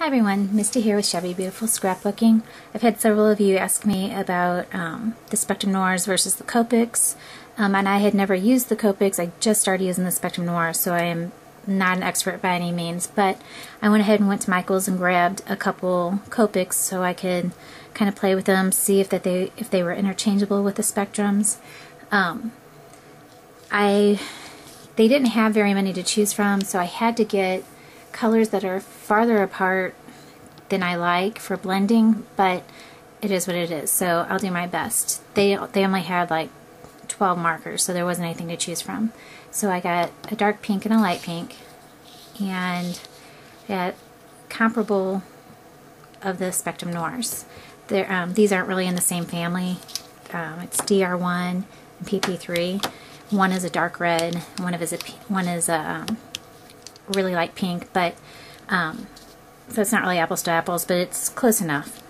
Hi everyone, Misty here with Shabby Beautiful Scrapbooking. I've had several of you ask me about the Spectrum Noirs versus the Copics, and I had never used the Copics. I just started using the Spectrum Noir, so I am not an expert by any means, but I went ahead and went to Michael's and grabbed a couple Copics so I could kind of play with them, see if they were interchangeable with the Spectrums. They didn't have very many to choose from, so I had to get colors that are farther apart than I like for blending, but it is what it is, so I'll do my best. They only had like 12 markers, so there wasn't anything to choose from. So I got a dark pink and a light pink, and got comparable of the Spectrum Noirs. These aren't really in the same family. It's DR1 and PP3. One is a dark red, one is a really light pink, but so it's not really apples to apples, but it's close enough.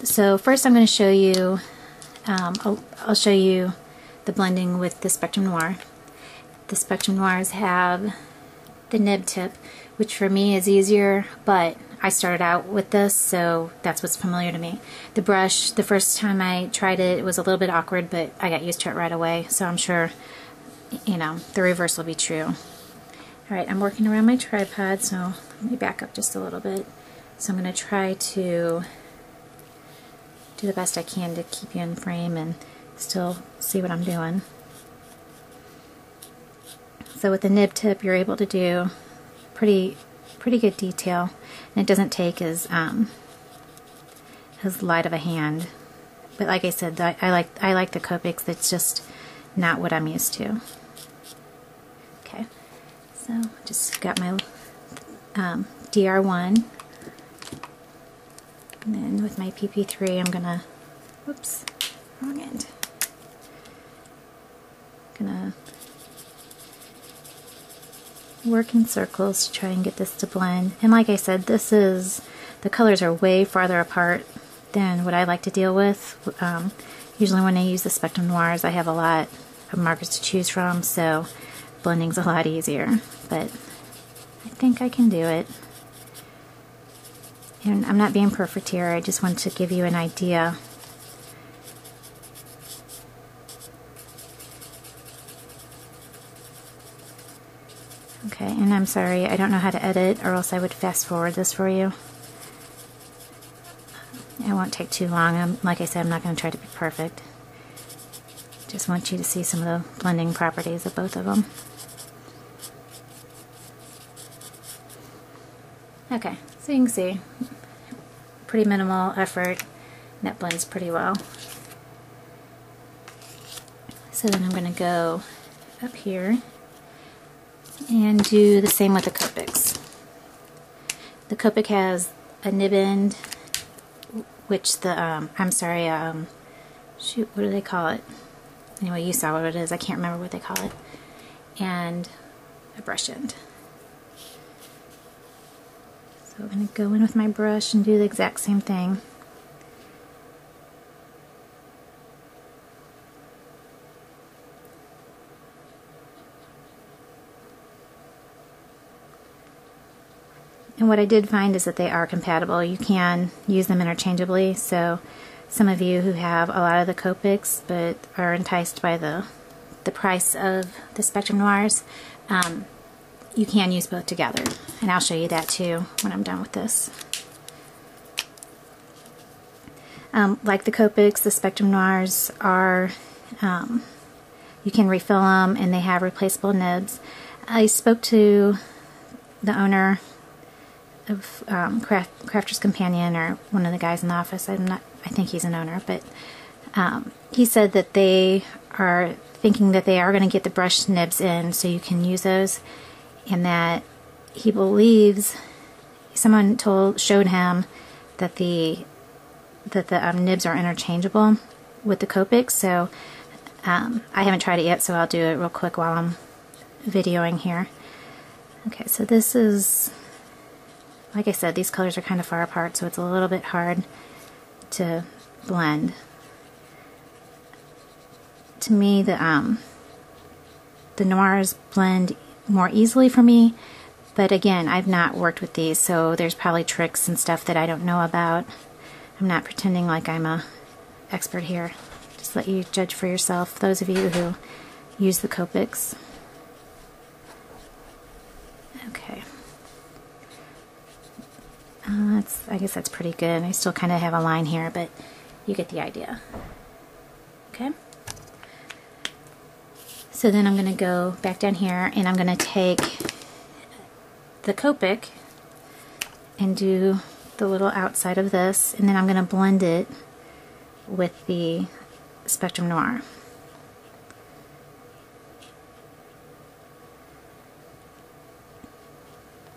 So first I'm going to show you, I'll show you the blending with the Spectrum Noir. The Spectrum Noirs have the nib tip, which for me is easier, but I started out with this, so that's what's familiar to me. The brush, the first time I tried it, it was a little bit awkward, but I got used to it right away, so I'm sure, you know, the reverse will be true. Alright, I'm working around my tripod, so let me back up just a little bit. So I'm going to try to do the best I can to keep you in frame and still see what I'm doing. So with the nib tip, you're able to do pretty good detail, and it doesn't take as light of a hand. But like I said, I like the Copics. That's just not what I'm used to. Okay. So just got my DR1, and then with my PP3 I'm gonna, whoops, wrong end, gonna work in circles to try and get this to blend. And like I said, the colors are way farther apart than what I like to deal with. Usually when I use the Spectrum Noirs I have a lot of markers to choose from, so blending's a lot easier, but I think I can do it. And I'm not being perfect here, I just want to give you an idea. Okay, and I'm sorry, I don't know how to edit, or else I would fast forward this for you. It won't take too long. Like I said, I'm not going to try to be perfect. Just want you to see some of the blending properties of both of them. Okay, so you can see, pretty minimal effort, and that blends pretty well. So then I'm going to go up here and do the same with the Copics. The Copic has a nib end, which the, shoot, what do they call it? Anyway, you saw what it is, I can't remember what they call it. And a brush end. So I'm going to go in with my brush and do the exact same thing. And what I did find is that they are compatible. You can use them interchangeably, so some of you who have a lot of the Copics but are enticed by the price of the Spectrum Noirs, you can use both together, and I'll show you that too when I'm done with this. Like the Copics, the Spectrum Noirs are, you can refill them, and they have replaceable nibs. I spoke to the owner of Crafter's Companion, or one of the guys in the office. I think he's an owner, but he said that they are thinking that they are going to get the brush nibs in so you can use those, and that he believes someone showed him that the nibs are interchangeable with the Copics. So I haven't tried it yet, so I'll do it real quick while I'm videoing here. Okay, so this is, like I said, these colors are kind of far apart, so it's a little bit hard to blend. To me, the noirs blend more easily for me, But again, I've not worked with these, so there's probably tricks and stuff that I don't know about. I'm not pretending like I'm a expert here. Just let you judge for yourself, those of you who use the Copics. Okay. I guess that's pretty good. I still kind of have a line here, but you get the idea. Okay. So then I'm going to go back down here, and I'm going to take the Copic and do the little outside of this, and then I'm going to blend it with the Spectrum Noir.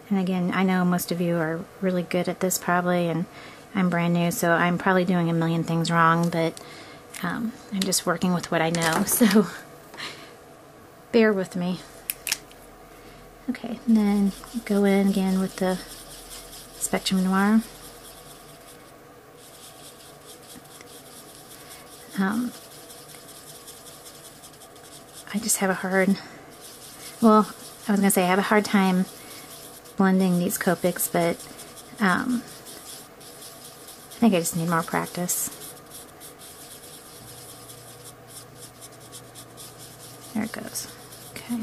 And again, I know most of you are really good at this probably, and I'm brand new, so I'm probably doing a million things wrong, but I'm just working with what I know, so bear with me. Okay, and then go in again with the Spectrum Noir. I just have a hard, well, I was going to say I have a hard time blending these Copics, but I think I just need more practice. There it goes. Okay.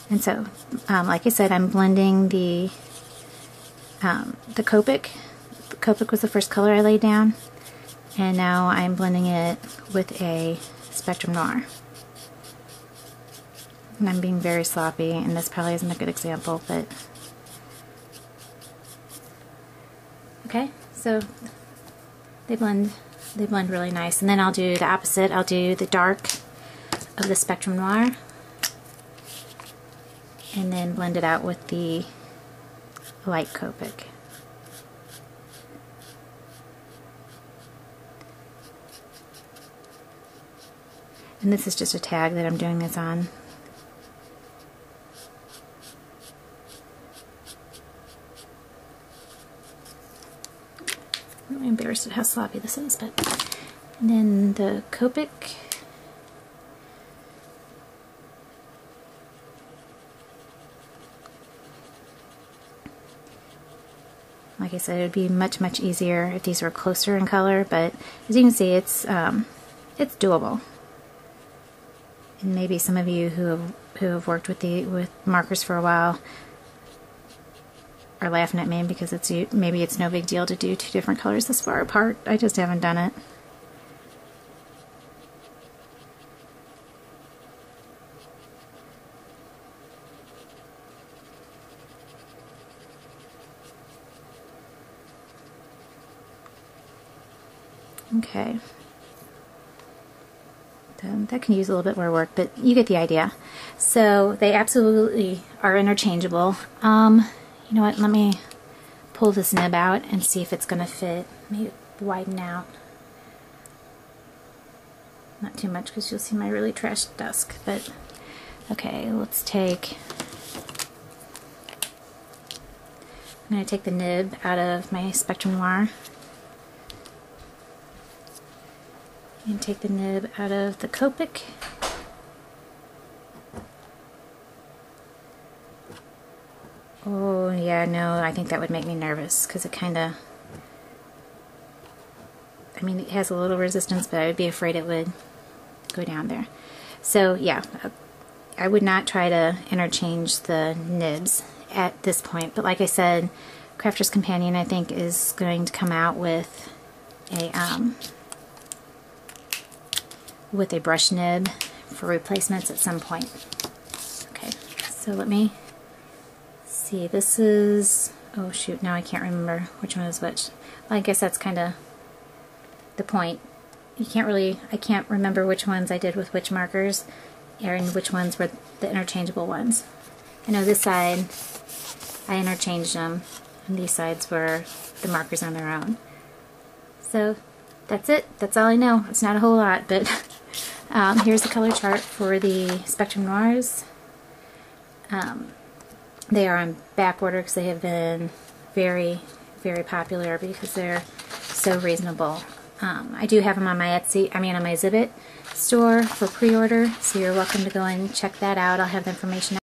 And so, like I said, I'm blending the Copic. The Copic was the first color I laid down, and now I'm blending it with a Spectrum Noir. And I'm being very sloppy, and this probably isn't a good example, but okay. So they blend really nice, and then I'll do the opposite. I'll do the dark of the Spectrum Noir, and then blend it out with the light Copic. And this is just a tag that I'm doing this on. I'm embarrassed at how sloppy this is, but and then the Copic. Like I said, it would be much easier if these were closer in color, but as you can see, it's doable. And maybe some of you who have worked with markers for a while are laughing at me because maybe it's no big deal to do two different colors this far apart. I just haven't done it. Okay. That can use a little bit more work, but you get the idea. So they absolutely are interchangeable. You know what, let me pull this nib out and see if it's going to fit. Maybe widen out. Not too much because you'll see my really trashed desk, but okay, let's take, I'm going to take the nib out of my Spectrum Noir and take the nib out of the Copic. Oh yeah, no, I think that would make me nervous because it kind of, I mean, it has a little resistance, but I would be afraid it would go down there. So yeah, I would not try to interchange the nibs at this point, but like I said, Crafter's Companion I think is going to come out with a brush nib for replacements at some point. Okay, so let me see, this is, oh shoot, now I can't remember which one is which. Well, I guess that's kind of the point. You can't really, I can't remember which ones I did with which markers and which ones were the interchangeable ones. I know this side I interchanged them, and these sides were the markers on their own. So that's it. That's all I know. It's not a whole lot, but here's the color chart for the Spectrum Noirs. They are on back order because they have been very popular because they're so reasonable. I do have them on my Etsy, on my Exhibit, store for pre-order, so you're welcome to go and check that out. I'll have the information